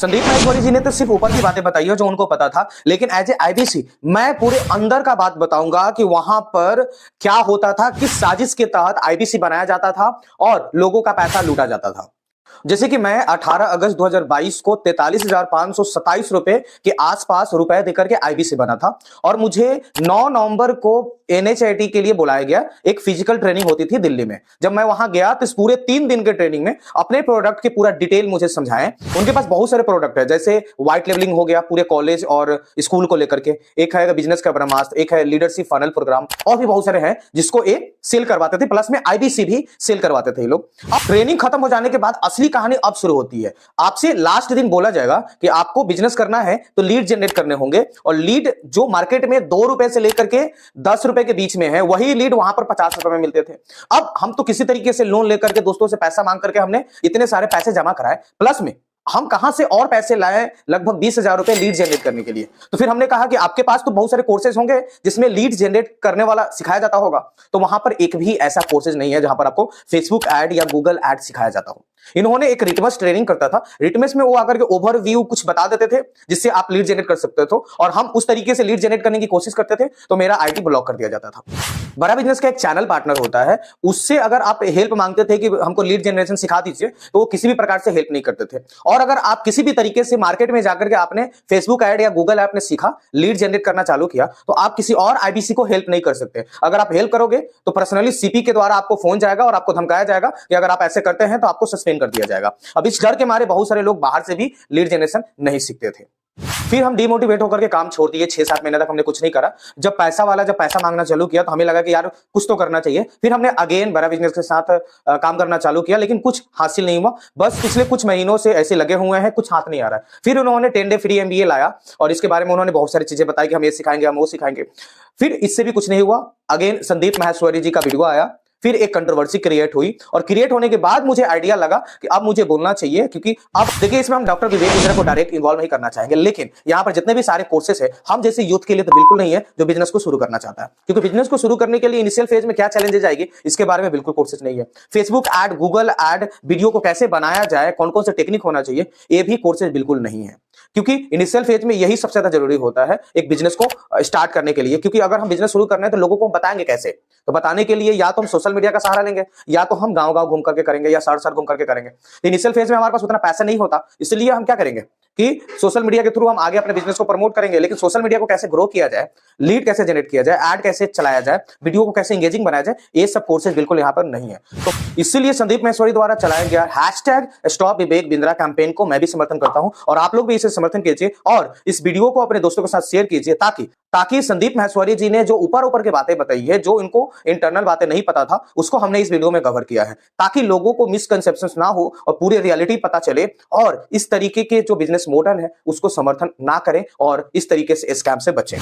संदीप महेश्वरी जी ने तो सिर्फ ऊपर की बातें बताई है जो उनको पता था, लेकिन एज ए आईबीसी मैं पूरे अंदर का बात बताऊंगा कि वहां पर क्या होता था, किस साजिश के तहत आईबीसी बनाया जाता था और लोगों का पैसा लूटा जाता था। जैसे कि मैं 18 अगस्त 2022 को 43,527 रुपए के आसपास रुपए देकर के आईबीसी बना था और मुझे 9 नवंबर को एनएचआईटी के लिए बुलाया गया। एक फिजिकल ट्रेनिंग होती थी दिल्ली में। जब मैं वहां गया तो इस पूरे 3 दिन के ट्रेनिंग में अपने प्रोडक्ट के पूरा डिटेल मुझे समझाएं। उनके पास बहुत सारे प्रोडक्ट है, जैसे व्हाइट लेवलिंग हो गया पूरे कॉलेज और स्कूल को लेकर के, एक है बिजनेस का ब्रह्मास्त्र, एक है लीडरशिप फनल प्रोग्राम, और भी बहुत सारे हैं जिसको ये सेल करवाते थे, प्लस में आईबीसी भी सेल करवाते थे लोग। अब ट्रेनिंग खत्म हो जाने के बाद असली कहानी अब शुरू होती है। आपसे लास्ट दिन बोला जाएगा कि आपको बिजनेस करना है तो लीड जनरेट करने होंगे, और लीड जो मार्केट में 2 रुपए से लेकर के 10 रुपए के बीच में है, वही लीड वहां पर 50 रुपए में मिलते थे। अब हम तो किसी तरीके से लोन लेकर के, दोस्तों से पैसा मांग करके हमने इतने सारे पैसे जमा कराए, प्लस में हम कहां से और पैसे लाए, लगभग 20,000 रुपए लीड जनरेट करने के लिए। तो फिर हमने कहा कि आपके पास तो बहुत सारे कोर्सेज होंगे जिसमें लीड जनरेट करने वाला सिखाया जाता होगा। तो वहां पर एक भी ऐसा कोर्सेज नहीं है जहां पर आपको फेसबुक एड या गूगल एड सिखाया जाता हो। इन्होंने एक रिटमस ट्रेनिंग करता था, रिटमस में वो आकर के ओवरव्यू कुछ बता देते थे जिससे आप लीड जनरेट कर सकते थे, और हम उस तरीके से लीड जनरेट करने की कोशिश करते थे तो मेरा आईटी ब्लॉक कर दिया जाता था। बड़ा बिजनेस का एक चैनल पार्टनर होता है, उससे अगर आप हेल्प मांगते थे कि हमको लीड जनरेशन सिखा दीजिए, तो वो किसी भी प्रकार से हेल्प नहीं करते थे। और अगर आप किसी भी तरीके से मार्केट में जाकर के आपने फेसबुक ऐड या गूगल ऐप में सीखा, लीड जनरेट करना चालू किया, तो आप किसी और आईबीसी को हेल्प नहीं कर सकते। अगर आप हेल्प करोगे तो पर्सनली सीपी के द्वारा आपको फोन जाएगा और आपको धमकाया जाएगा कि अगर आप ऐसे करते हैं तो आपको सस्पेंड कर दिया जाएगा। अब इस डर के मारे बहुत सारे लोग बाहर से भी लीड जनरेशन नहीं सीखते थे। फिर हम डिमोटिवेट होकर के काम छोड़ दिए। 6-7 महीने तक हमने कुछ नहीं करा। जब पैसा मांगना चालू किया तो हमें लगा कि यार कुछ तो करना चाहिए। फिर हमने अगेन बड़ा बिजनेस के साथ काम करना चालू किया, लेकिन कुछ हासिल नहीं हुआ। बस पिछले कुछ महीनों से ऐसे लगे हुए हैं, कुछ हाथ नहीं आ रहा है। फिर उन्होंने 10 डे फ्री एमबीए लाया और इसके बारे में उन्होंने बहुत सारी चीजें बताई कि हम ये सिखाएंगे, हम वो सिखाएंगे। फिर इससे भी कुछ नहीं हुआ। अगेन संदीप महेश्वरी जी का वीडियो आया, फिर एक कंट्रोवर्सी क्रिएट हुई, और क्रिएट होने के बाद मुझे आइडिया लगा कि अब मुझे बोलना चाहिए, क्योंकि अब देखिए इसमें हम डॉक्टर विवेक बिंद्रा को डायरेक्ट इन्वॉल्व नहीं करना चाहेंगे, लेकिन यहां पर जितने भी सारे कोर्सेस है हम जैसे यूथ के लिए तो बिल्कुल नहीं है जो बिजनेस को शुरू करना चाहता है। क्योंकि बिजनेस को शुरू करने के लिए इनिशियल फेज में क्या चैलेंजेस आएगी इसके बारे में बिल्कुल कोर्सेस नहीं है। Facebook ad, Google ad, video को कैसे बनाया जाए, कौन कौन से टेक्निक होना चाहिए, ये भी कोर्सेज बिल्कुल नहीं है। क्योंकि इनिशियल फेज में यही सबसे ज्यादा जरूरी होता है एक बिजनेस को स्टार्ट करने के लिए। क्योंकि अगर हम बिजनेस शुरू करना है तो लोगों को बताएंगे कैसे, तो बताने के लिए या तो हम सोशल मीडिया का सहारा लेंगे, या तो हम गांव गांव घूम करके करेंगे, या शहर शहर घूम करके करेंगे। इनिशियल फेज में हमारे पास उतना पैसा नहीं होता, इसलिए हम क्या करेंगे कि सोशल मीडिया के थ्रू हम आगे अपने बिजनेस को प्रमोट करेंगे। लेकिन सोशल मीडिया को कैसे ग्रो किया जाए, लीड कैसे जनरेट किया जाए, ऐड कैसे चलाया जाए, वीडियो को कैसे एंगेजिंग बनाया जाए, ये सब कोर्सेज बिल्कुल यहाँ पर नहीं है। तो इसीलिए संदीप महेश्वरी द्वारा चलाया गया #स्टॉप विवेक बिंद्रा कैंपेन को मैं भी समर्थन करता हूं, और आप लोग भी इसे समर्थन कीजिए और इस वीडियो को अपने दोस्तों के साथ शेयर कीजिए, ताकि संदीप महेश्वरी जी ने जो ऊपर की बातें बताई है, जो इनको इंटरनल बातें नहीं पता था, उसको हमने इस वीडियो में कवर किया है, ताकि लोगों को मिसकंसेप्शंस ना हो और पूरी रियलिटी पता चले, और इस तरीके के जो बिजनेस मॉडल है उसको समर्थन ना करें और इस तरीके से स्कैम से बचें।